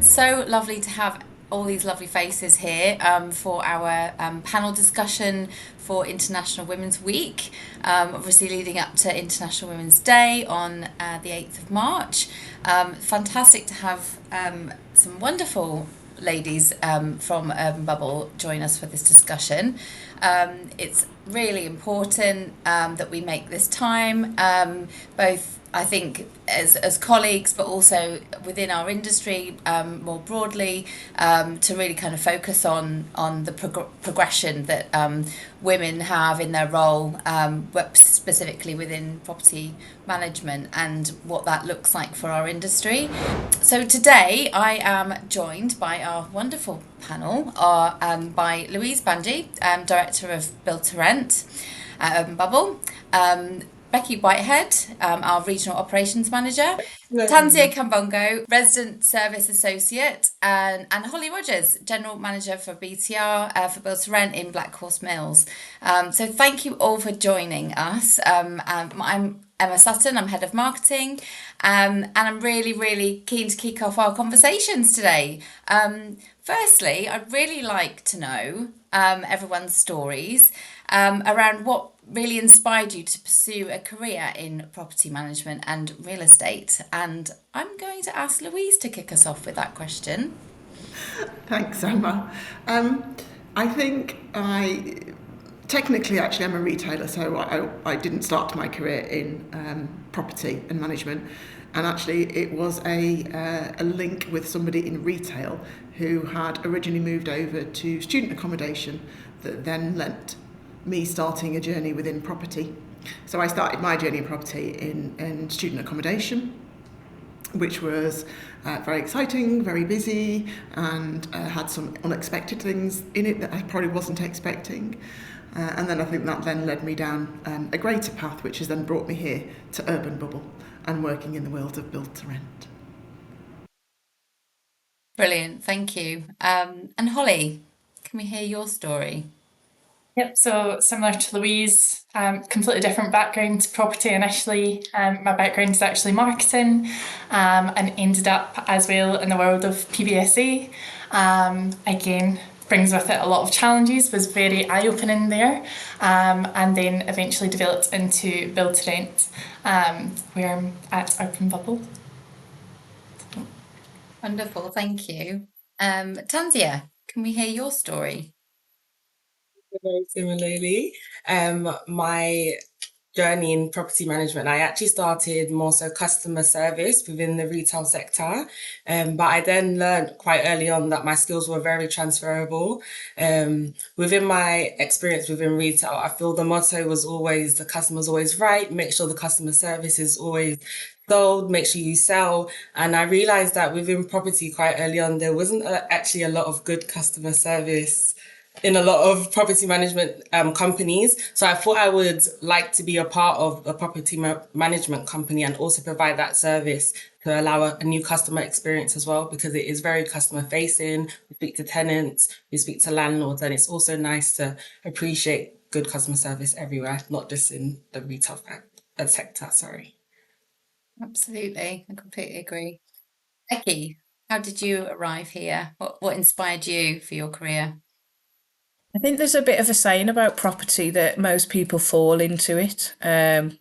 So lovely to have all these lovely faces here for our panel discussion for International Women's Week, obviously leading up to International Women's Day on the 8th of March. Fantastic to have some wonderful ladies from Urban Bubble join us for this discussion. It's really important that we make this time, both I think as colleagues, but also within our industry more broadly, to really kind of focus on the progression that women have in their role, specifically within property management, and what that looks like for our industry. So today I am joined by our wonderful panel, by Louise Banji, Director of Build to Rent at Urban Bubble, Becky Whitehead, our Regional Operations Manager, Tanzia Kambongo, Resident Service Associate, and Holly Rogers, General Manager for BTR for Build to Rent in Black Horse Mills. So thank you all for joining us. I'm Emma Sutton, I'm Head of Marketing, and I'm really, really keen to kick off our conversations today. Firstly, I'd really like to know everyone's stories around what really inspired you to pursue a career in property management and real estate. And I'm going to ask Louise to kick us off with that question. Thanks, Emma. I think technically, actually, I'm a retailer, so I didn't start my career in property and management. And actually, it was a link with somebody in retail who had originally moved over to student accommodation that then lent me starting a journey within property. So I started my journey in property in student accommodation, which was very exciting, very busy, and had some unexpected things in it that I probably wasn't expecting. And then I think that then led me down a greater path, which has then brought me here to Urban Bubble and working in the world of build to rent. Brilliant, thank you. And Holly, can we hear your story? Yep, so similar to Louise, completely different background to property initially. My background is actually marketing, and ended up as well in the world of PBSA. Again, brings with it a lot of challenges, was very eye-opening there, and then eventually developed into build to rent, where I'm at Urban Bubble. Wonderful, thank you. Tanzia, can we hear your story? Very similarly, my journey in property management, I actually started more so customer service within the retail sector. But I then learned quite early on that my skills were very transferable. Within my experience within retail, I feel the motto was always the customer's always right, make sure the customer service is always sold, make sure you sell. And I realized that within property quite early on, there wasn't actually a lot of good customer service in a lot of property management companies. So I thought I would like to be a part of a property management company and also provide that service to allow a new customer experience as well, because it is very customer facing. We speak to tenants, we speak to landlords, and it's also nice to appreciate good customer service everywhere, not just in the retail sector, sorry. Absolutely, I completely agree. Becky, how did you arrive here? What inspired you for your career? I think there's a bit of a saying about property that most people fall into it. And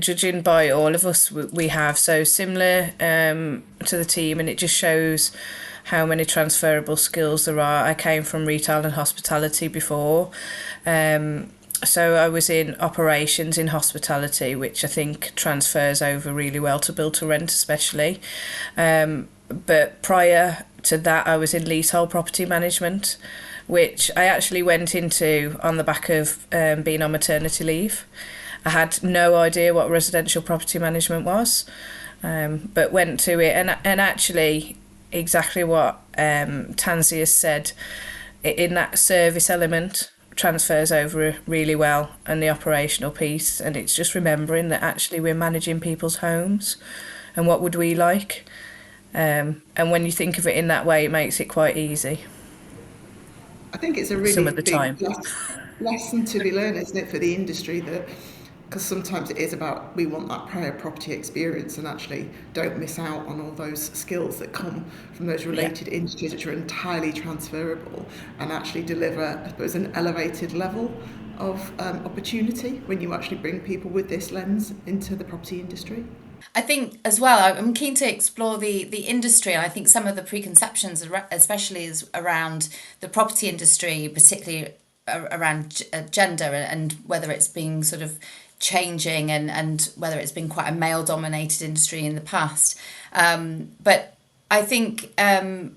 judging by all of us, we have. So similar to the team, and it just shows how many transferable skills there are. I came from retail and hospitality before. So I was in operations in hospitality, which I think transfers over really well to build to rent, especially. But prior to that, I was in leasehold property management, which I actually went into on the back of being on maternity leave. I had no idea what residential property management was, but went to it, and actually exactly what Tanzia said, in that service element transfers over really well, and the operational piece, and it's just remembering that actually we're managing people's homes and what would we like, and when you think of it in that way, it makes it quite easy. I think it's a really Some of the big time. lesson to be learned, isn't it, for the industry, that because sometimes it is about we want that prior property experience and actually don't miss out on all those skills that come from those related industries which are entirely transferable and actually deliver, I suppose, an elevated level of opportunity when you actually bring people with this lens into the property industry. I think as well, I'm keen to explore the industry, and I think some of the preconceptions, especially is around the property industry, particularly around gender and whether it's been sort of changing and whether it's been quite a male dominated industry in the past. But I think I'm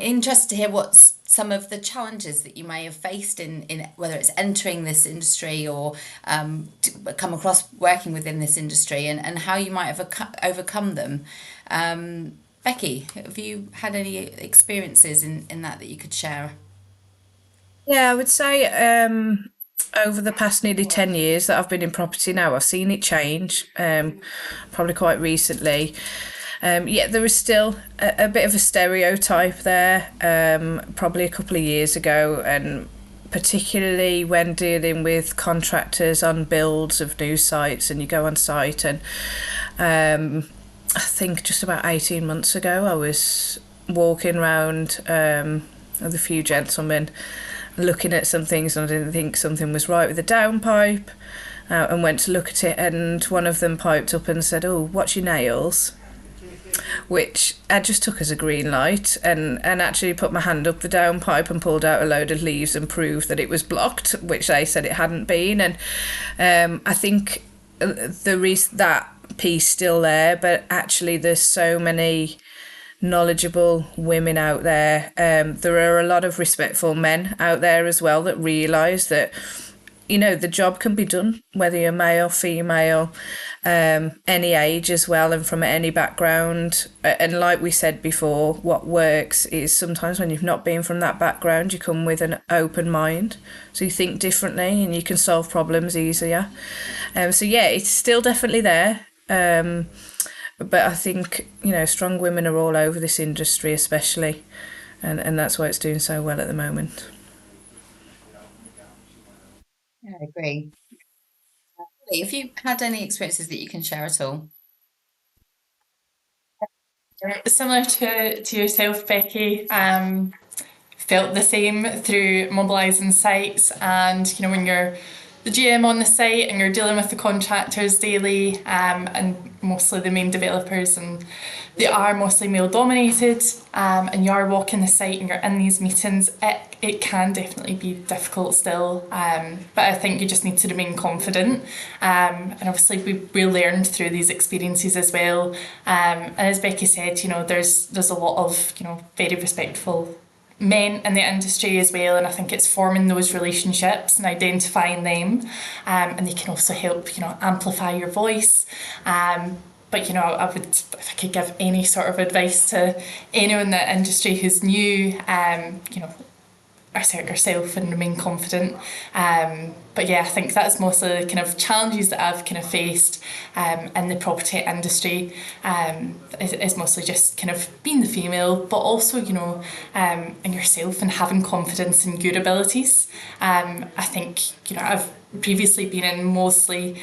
interested to hear what's some of the challenges that you may have faced in whether it's entering this industry or come across working within this industry, and how you might have overcome them. Becky, have you had any experiences in that you could share? Yeah, I would say over the past nearly 10 years that I've been in property now, I've seen it change, probably quite recently. Yeah, there is still a bit of a stereotype there, probably a couple of years ago, and particularly when dealing with contractors on builds of new sites, and you go on site, and I think just about 18 months ago, I was walking around with a few gentlemen looking at some things, and I didn't think something was right with the downpipe, and went to look at it, and one of them piped up and said, "Oh, what's your nails?" Which I just took as a green light, and actually put my hand up the downpipe and pulled out a load of leaves and proved that it was blocked, which they said it hadn't been. And I think there is that piece still there, but actually there's so many knowledgeable women out there. There are a lot of respectful men out there as well that realise that, you know, the job can be done whether you're male, female, any age as well, and from any background. And like we said before, what works is sometimes when you've not been from that background, you come with an open mind, so you think differently and you can solve problems easier. So yeah, it's still definitely there. But I think, you know, strong women are all over this industry especially, and that's why it's doing so well at the moment. Yeah, I agree. Have you had any experiences that you can share at all? Similar to yourself, Becky, felt the same through mobilising sites, and you know, when you're the GM on the site and you're dealing with the contractors daily, and mostly the main developers, and they are mostly male dominated, and you are walking the site and you're in these meetings, it can definitely be difficult still, but I think you just need to remain confident, and obviously we learned through these experiences as well, and as Becky said, you know, there's a lot of, you know, very respectful men in the industry as well, and I think it's forming those relationships and identifying them, and they can also help, you know, amplify your voice, but you know, I would, if I could give any sort of advice to anyone in the industry who's new, you know, assert yourself and remain confident. But yeah, I think that's mostly the kind of challenges that I've kind of faced in the property industry, is mostly just kind of being the female, but also, you know, in yourself and having confidence in your abilities. I think, you know, I've previously been in mostly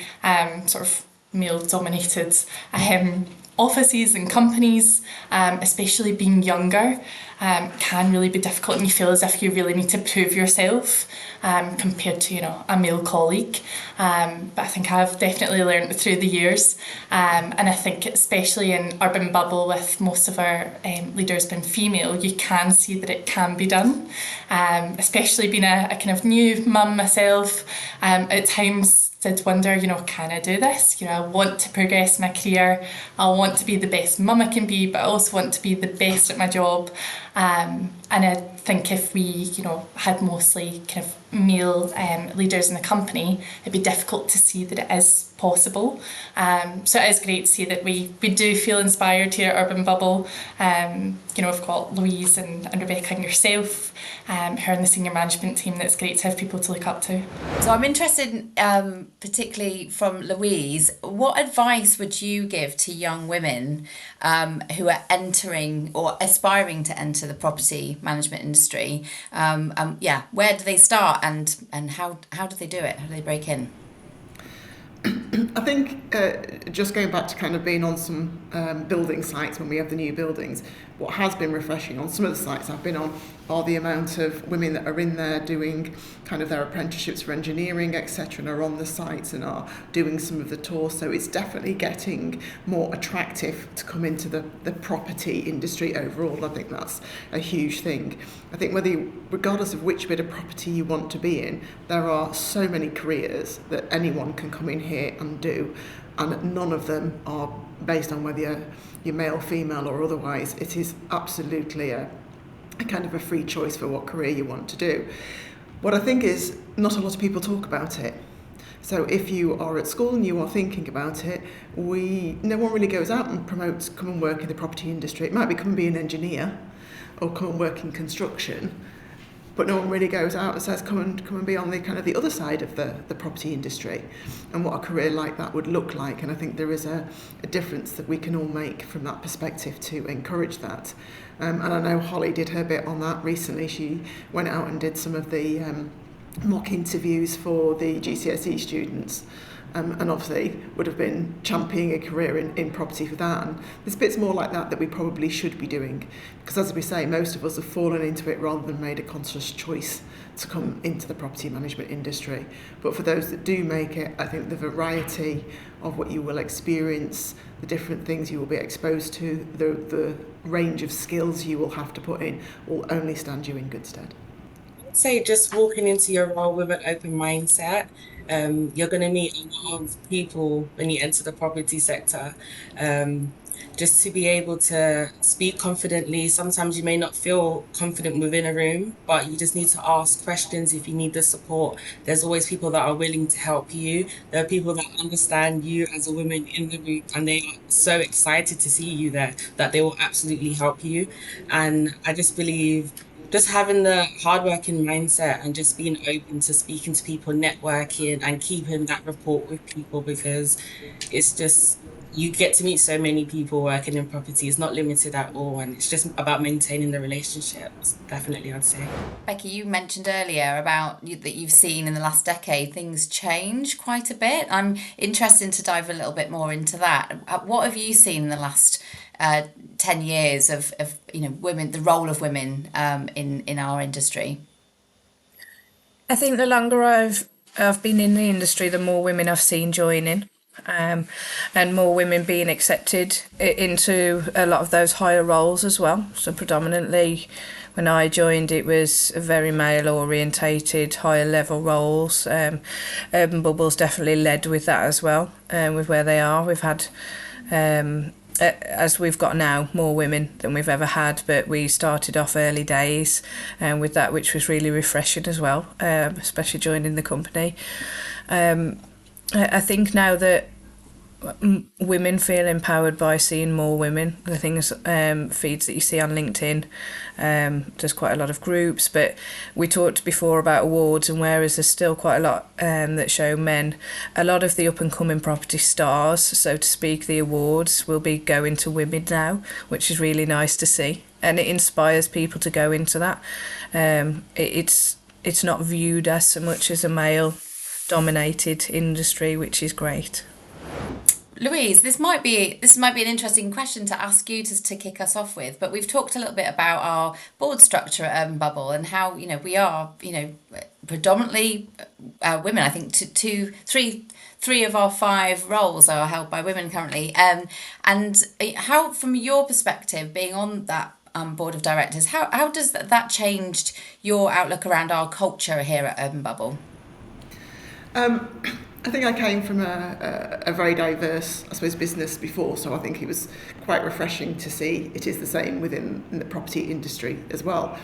sort of male dominated offices and companies, especially being younger, can really be difficult, and you feel as if you really need to prove yourself, compared to, you know, a male colleague. But I think I've definitely learned through the years, and I think especially in Urban Bubble, with most of our leaders being female, you can see that it can be done, especially being a kind of new mum myself, at times did wonder, you know, can I do this? You know, I want to progress my career. I want to be the best mum I can be, but I also want to be the best at my job. And I think if we, you know, had mostly kind of male leaders in the company, it'd be difficult to see that it is possible. So it is great to see that we do feel inspired here at Urban Bubble. You know, we've got Louise and Rebecca and yourself, her in the senior management team. That's great to have people to look up to. So I'm interested, particularly from Louise, what advice would you give to young women who are entering or aspiring to enter the property management industry? Yeah, where do they start, and how do they do it? How do they break in? I think just going back to kind of being on some building sites when we have the new buildings, what has been refreshing on some of the sites I've been on are the amount of women that are in there doing kind of their apprenticeships for engineering, etc., and are on the sites and are doing some of the tours. So it's definitely getting more attractive to come into the property industry overall. I think that's a huge thing. I think regardless of which bit of property you want to be in, there are so many careers that anyone can come in here and do, and none of them are based on whether you're male, female or otherwise. It is absolutely a kind of a free choice for what career you want to do. What I think is not a lot of people talk about it. So if you are at school and you are thinking about it, no one really goes out and promotes come and work in the property industry. It might be come and be an engineer or come and work in construction, but no one really goes out and says come and be on the kind of the other side of the property industry and what a career like that would look like. And I think there is a difference that we can all make from that perspective to encourage that. And I know Holly did her bit on that recently. She went out and did some of the mock interviews for the GCSE students, and obviously would have been championing a career in property for that. And there's bits more like that we probably should be doing, because as we say, most of us have fallen into it rather than made a conscious choice to come into the property management industry. But for those that do make it, I think the variety of what you will experience, the different things you will be exposed to, the range of skills you will have to put in will only stand you in good stead. I'd say just walking into your role with an open mindset. You're going to meet a lot of people when you enter the property sector. Just to be able to speak confidently. Sometimes you may not feel confident within a room, but you just need to ask questions if you need the support. There's always people that are willing to help you. There are people that understand you as a woman in the room, and they are so excited to see you there that they will absolutely help you. And I just believe just having the hardworking mindset and just being open to speaking to people, networking and keeping that rapport with people, because it's just, you get to meet so many people working in property. It's not limited at all, and it's just about maintaining the relationships, definitely, I'd say. Becky, you mentioned earlier about that you've seen in the last decade things change quite a bit. I'm interested to dive a little bit more into that. What have you seen in the last 10 years of women, the role of women in our industry? I think the longer I've been in the industry, the more women I've seen joining, and more women being accepted into a lot of those higher roles as well. So predominantly when I joined, it was very male orientated, higher level roles. Urban Bubble's definitely led with that as well, with where they are. We've had as we've got now, more women than we've ever had, but we started off early days with that, which was really refreshing as well, especially joining the company. I think now that women feel empowered by seeing more women. The things, feeds that you see on LinkedIn, there's quite a lot of groups, but we talked before about awards, and whereas there's still quite a lot that show men, a lot of the up and coming property stars, so to speak, the awards will be going to women now, which is really nice to see, and it inspires people to go into that. It's not viewed as so much as a male dominated industry, which is great. Louise, this might be an interesting question to ask you to kick us off with, but we've talked a little bit about our board structure at Urban Bubble and how we are predominantly women. I think three of our 5 roles are held by women currently. And how, from your perspective, being on that board of directors, how does that changed your outlook around our culture here at Urban Bubble? I think I came from a very diverse, I suppose, business before, so I think it was quite refreshing to see it is the same within the property industry as well.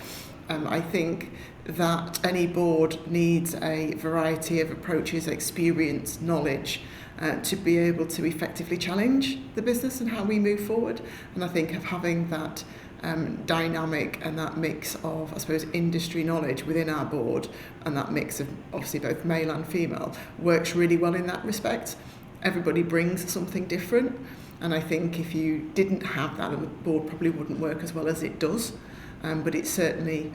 I think that any board needs a variety of approaches, experience, knowledge, to be able to effectively challenge the business and how we move forward. And I think of having that dynamic and that mix of, I suppose, industry knowledge within our board, and that mix of obviously both male and female, works really well in that respect. Everybody brings something different, and I think if you didn't have that, the board probably wouldn't work as well as it does. But it's certainly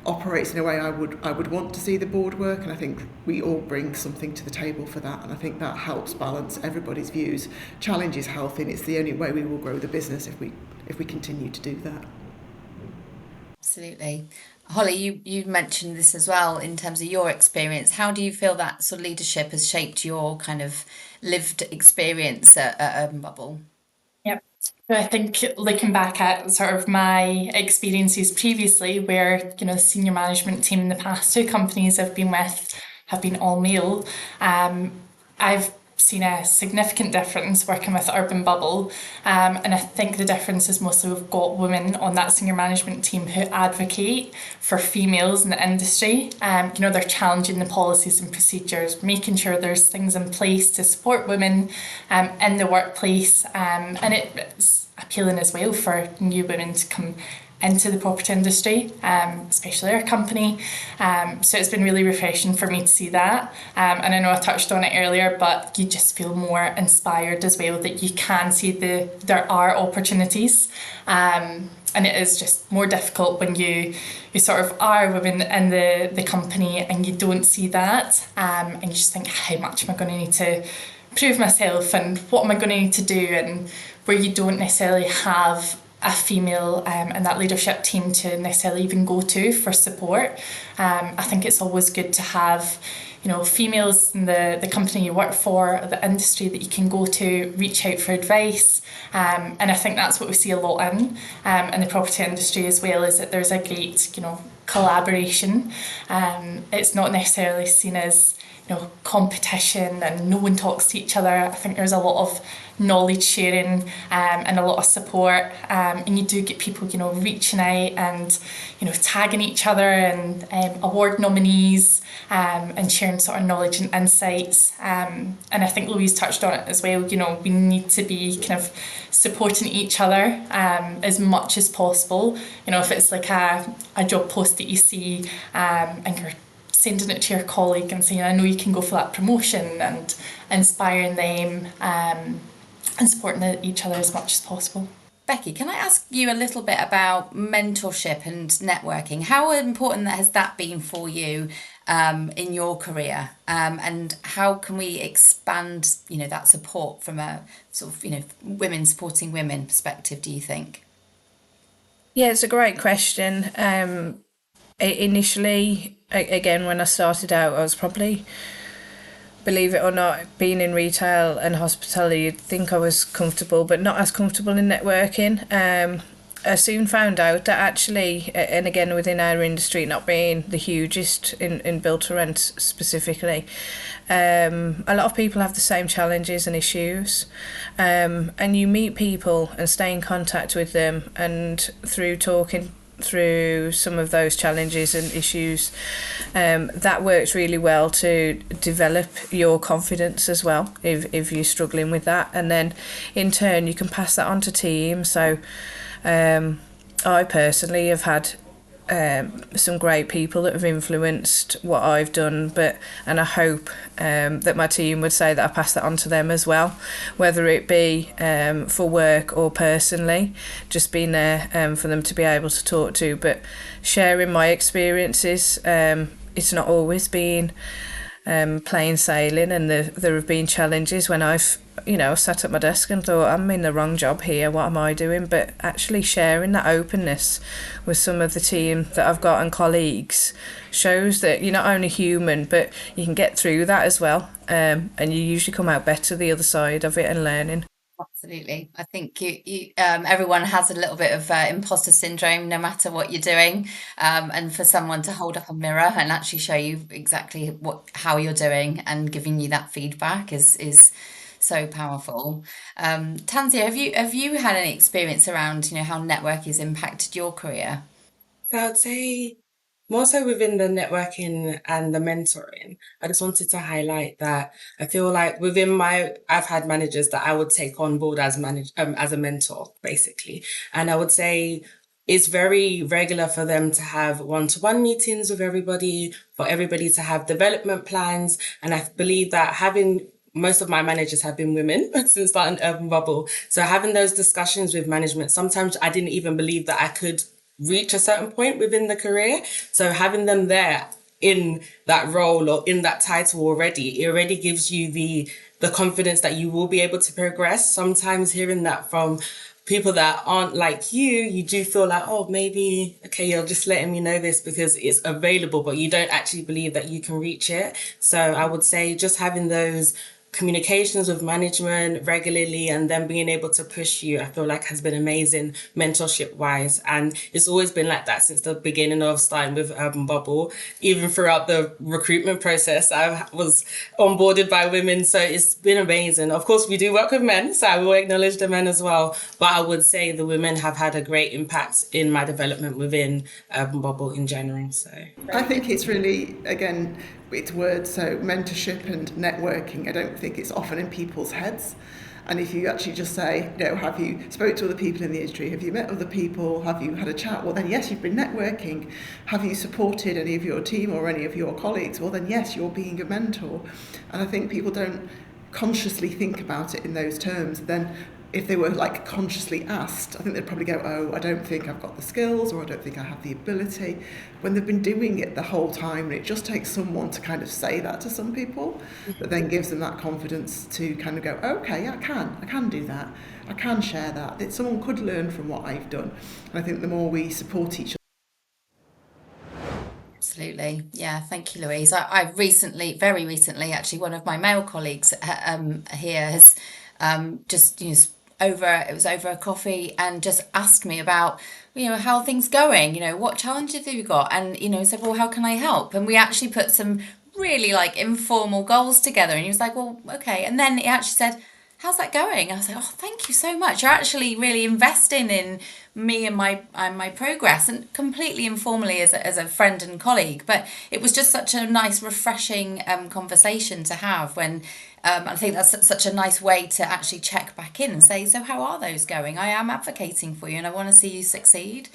operates in a way I would want to see the board work, and I think we all bring something to the table for that, and I think that helps balance everybody's views. Challenge is healthy, and it's the only way we will grow the business if we continue to do that. Absolutely. Holly, you mentioned this as well in terms of your experience. How do you feel that sort of leadership has shaped your kind of lived experience at Urban Bubble? Yep. I think looking back at sort of my experiences previously, where the senior management team in the past two companies I've been with have been all male, I've seen a significant difference working with Urban Bubble, and I think the difference is mostly we've got women on that senior management team who advocate for females in the industry. They're challenging the policies and procedures, making sure there's things in place to support women in the workplace, and it's appealing as well for new women to come into the property industry, especially our company. So it's been really refreshing for me to see that. And I know I touched on it earlier, but you just feel more inspired as well that you can see there are opportunities. And it is just more difficult when you sort of are women in the company and you don't see that. And you just think, how much am I going to need to prove myself and what am I going to need to do? And where you don't necessarily have a female in that leadership team to necessarily even go to for support. I think it's always good to have females in the company you work for, or the industry that you can go to, reach out for advice. And I think that's what we see a lot in the property industry as well, is that there's a great collaboration. It's not necessarily seen as competition and no one talks to each other. I think there's a lot of knowledge sharing and a lot of support, and you do get people reaching out and tagging each other and award nominees and sharing sort of knowledge and insights, and I think Louise touched on it as well. We need to be kind of supporting each other as much as possible. If it's like a job post that you see and you're sending it to your colleague and saying, I know you can go for that promotion, and inspiring them and supporting each other as much as possible. Becky, can I ask you a little bit about mentorship and networking? How important has that been for you in your career? And how can we expand, that support from a sort of, women supporting women perspective, do you think? Yeah, it's a great question. Initially, again, when I started out, I was probably, believe it or not, being in retail and hospitality, you'd think I was comfortable, but not as comfortable in networking. I soon found out that actually, and again within our industry, not being the hugest in build to rent specifically, a lot of people have the same challenges and issues, and you meet people and stay in contact with them, and through talking through some of those challenges and issues, that works really well to develop your confidence as well if you're struggling with that, and then in turn you can pass that on to teams. So I personally have had some great people that have influenced what I've done, and I hope that my team would say that I pass that on to them as well, whether it be for work or personally, just being there for them to be able to talk to, but sharing my experiences. It's not always been plain sailing, and there have been challenges when I've sat at my desk and thought, I'm in the wrong job here, what am I doing? But actually sharing that openness with some of the team that I've got and colleagues shows that you're not only human, but you can get through that as well, and you usually come out better the other side of it and learning. Absolutely. I think everyone has a little bit of imposter syndrome, no matter what you're doing. And for someone to hold up a mirror and actually show you exactly how you're doing and giving you that feedback is so powerful. Tanzia, have you had any experience around how network has impacted your career? So I would say more so within the networking and the mentoring, I just wanted to highlight that I feel like I've had managers that I would take on board as a mentor, basically. And I would say it's very regular for them to have one-to-one meetings with everybody, for everybody to have development plans. And I believe that most of my managers have been women since starting Urban Bubble. So having those discussions with management, sometimes I didn't even believe that I could reach a certain point within the career. So having them there in that role or in that title already, it already gives you the confidence that you will be able to progress. Sometimes hearing that from people that aren't like you do feel like, oh, maybe, okay, you're just letting me know this because it's available, but you don't actually believe that you can reach it. So I would say just having those communications with management regularly and then being able to push you, I feel like has been amazing mentorship wise. And it's always been like that since the beginning of starting with Urban Bubble. Even throughout the recruitment process, I was onboarded by women. So it's been amazing. Of course, we do work with men, so I will acknowledge the men as well. But I would say the women have had a great impact in my development within Urban Bubble in general. So I think it's really, again, it's words, so mentorship and networking, I don't think it's often in people's heads. And if you actually just say, have you spoke to other people in the industry? Have you met other people? Have you had a chat? Well, then yes, you've been networking. Have you supported any of your team or any of your colleagues? Well, then yes, you're being a mentor. And I think people don't consciously think about it in those terms. Then if they were like consciously asked, I think they'd probably go, oh, I don't think I've got the skills, or I don't think I have the ability, when they've been doing it the whole time. And it just takes someone to kind of say that to some people, that then gives them that confidence to kind of go, okay, I can do that. I can share that someone could learn from what I've done. And I think the more we support each other. Absolutely. Yeah, thank you, Louise. I very recently, actually, one of my male colleagues here has just, it was over a coffee and just asked me about, how are things going, what challenges have you got? And, said, well, how can I help? And we actually put some really like informal goals together. And he was like, well, okay. And then he actually said, how's that going? I was like, oh, thank you so much. You're actually really investing in me and my progress, and completely informally as a friend and colleague. But it was just such a nice, refreshing conversation to have when I think that's such a nice way to actually check back in and say, so how are those going? I am advocating for you and I want to see you succeed.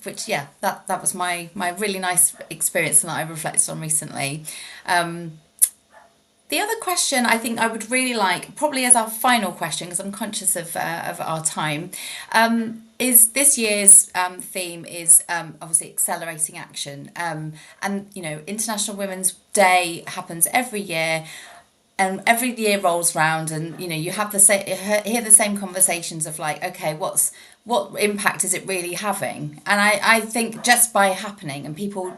Which, yeah, that was my really nice experience and that I reflected on recently. The other question I think I would really like, probably as our final question, because I'm conscious of our time, is this year's theme is obviously accelerating action. And, International Women's Day happens every year. And every year rolls round, and you have hear the same conversations of like, okay, what impact is it really having? And I think just by happening and people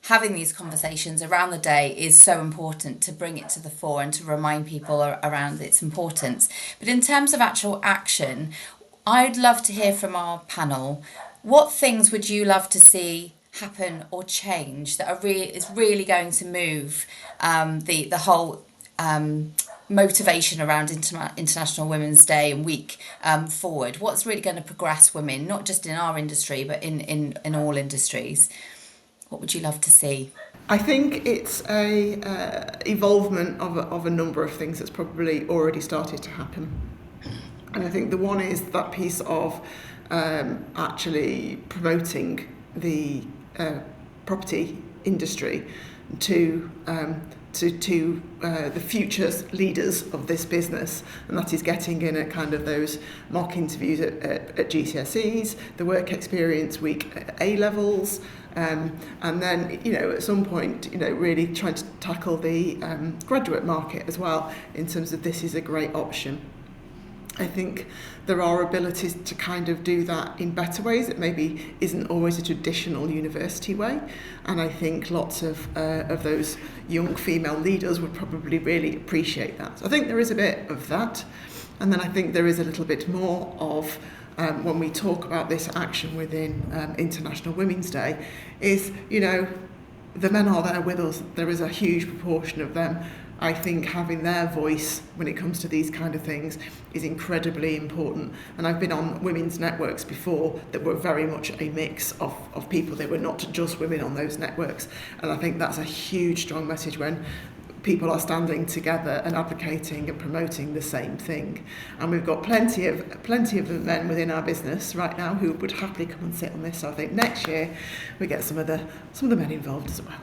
having these conversations around the day is so important to bring it to the fore and to remind people around its importance. But in terms of actual action, I'd love to hear from our panel. What things would you love to see happen or change that is really going to move the whole motivation around International Women's Day and Week forward? What's really going to progress women, not just in our industry, but in all industries? What would you love to see? I think it's a evolvement of a number of things that's probably already started to happen. And I think the one is that piece of actually promoting the property industry to the future leaders of this business, and that is getting in at kind of those mock interviews at GCSEs, the work experience week at A levels, and then at some point really trying to tackle the graduate market as well, in terms of this is a great option. I think there are abilities to kind of do that in better ways that maybe isn't always a traditional university way, and I think lots of those young female leaders would probably really appreciate that. So I think there is a bit of that, and then I think there is a little bit more of when we talk about this action within International Women's Day is, the men are there with us. There is a huge proportion of them. I think having their voice when it comes to these kind of things is incredibly important. And I've been on women's networks before that were very much a mix of people. They were not just women on those networks. And I think that's a huge, strong message when people are standing together and advocating and promoting the same thing. And we've got plenty of men within our business right now who would happily come and sit on this. So I think next year we get some of the men involved as well.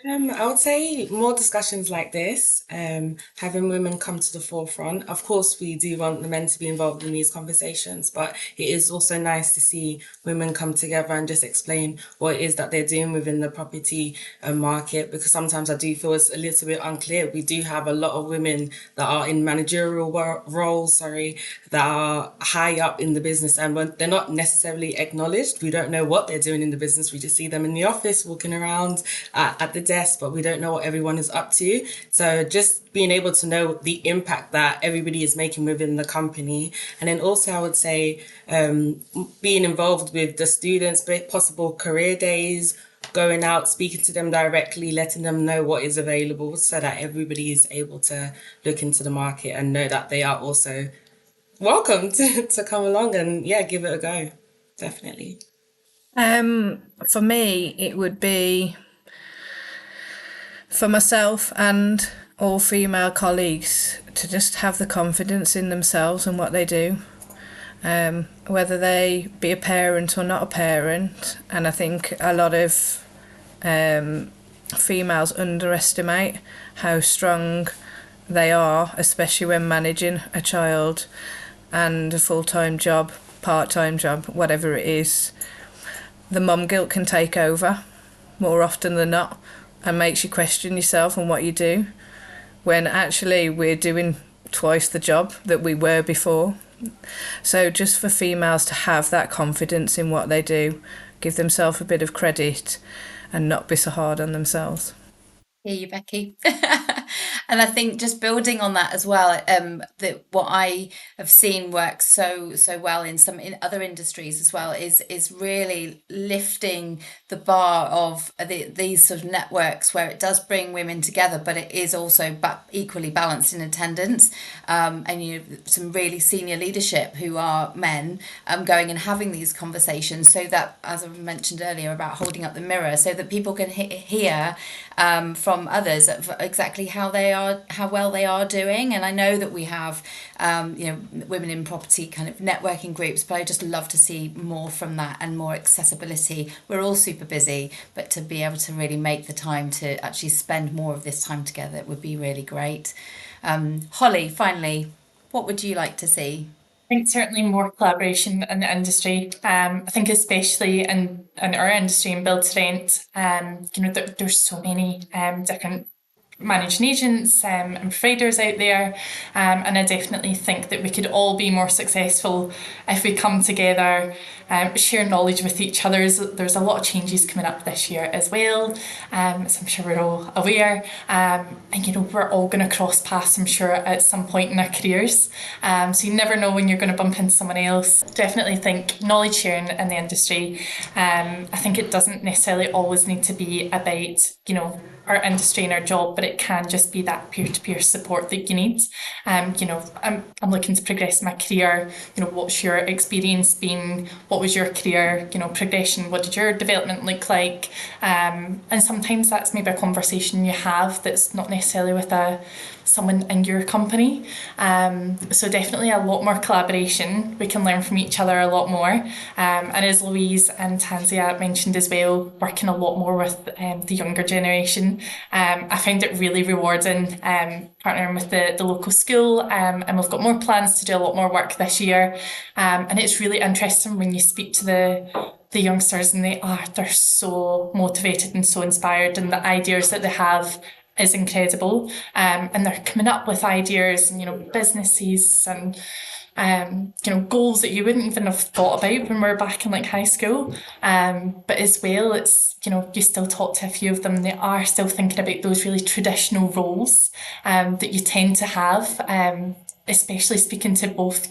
I would say more discussions like this, having women come to the forefront. Of course, we do want the men to be involved in these conversations, but it is also nice to see women come together and just explain what it is that they're doing within the property market, because sometimes I do feel it's a little bit unclear. We do have a lot of women that are in managerial roles, that are high up in the business, and when they're not necessarily acknowledged. We don't know what they're doing in the business. We just see them in the office walking around at the desk, but we don't know what everyone is up to. So just being able to know the impact that everybody is making within the company. And then also I would say being involved with the students, possible career days, going out, speaking to them directly, letting them know what is available so that everybody is able to look into the market and know that they are also welcome to come along and give it a go. Definitely. For me, it would be for myself and all female colleagues to just have the confidence in themselves and what they do, whether they be a parent or not a parent. And I think a lot of females underestimate how strong they are, especially when managing a child and a full-time job, part-time job, whatever it is. The mum guilt can take over more often than not and makes you question yourself and what you do, when actually we're doing twice the job that we were before. So just for females to have that confidence in what they do, give themselves a bit of credit and not be so hard on themselves. Hear you, Becky. And I think just building on that as well, that what I have seen works so well in other industries as well is really lifting the bar of these sort of networks where it does bring women together, but it is also equally balanced in attendance. And some really senior leadership who are men going and having these conversations, so that, as I mentioned earlier about holding up the mirror, so that people can hear from others exactly how well they are doing. And I know that we have women in property kind of networking groups, but I just love to see more from that and more accessibility. We're all super busy, but to be able to really make the time to actually spend more of this time together would be really great. Holly, finally, what would you like to see? I think certainly more collaboration in the industry. I think especially in our industry in build to rent, there's so many different managing agents and providers out there, and I definitely think that we could all be more successful if we come together, share knowledge with each other. There's a lot of changes coming up this year as well, so I'm sure we're all aware, and we're all going to cross paths, I'm sure, at some point in our careers, so you never know when you're going to bump into someone else. Definitely think knowledge sharing in the industry. I think it doesn't necessarily always need to be about our industry and our job, but it can just be that peer-to-peer support that you need. I'm looking to progress my career. What's your experience been? What was your career, progression? What did your development look like? And sometimes that's maybe a conversation you have that's not necessarily with someone in your company. So definitely a lot more collaboration. We can learn from each other a lot more. And as Louise and Tanzia mentioned as well, working a lot more with the younger generation. I find it really rewarding partnering with the local school, and we've got more plans to do a lot more work this year. And it's really interesting when you speak to the youngsters, and they're so motivated and so inspired, and the ideas that they have is incredible, and they're coming up with ideas and businesses and goals that you wouldn't even have thought about when we were back in high school, but as well it's you still talk to a few of them, they are still thinking about those really traditional roles that you tend to have, especially speaking to both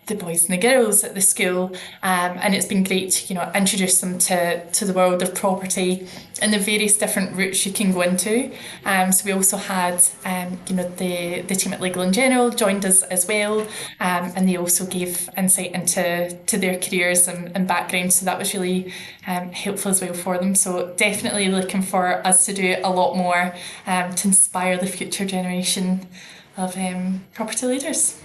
the boys and the girls at the school, and it's been great to introduce them to the world of property and the various different routes you can go into. So we also had the team at Legal in General joined us as well, and they also gave insight into their careers and backgrounds, so that was really helpful as well for them. So definitely looking for us to do a lot more to inspire the future generation of property leaders.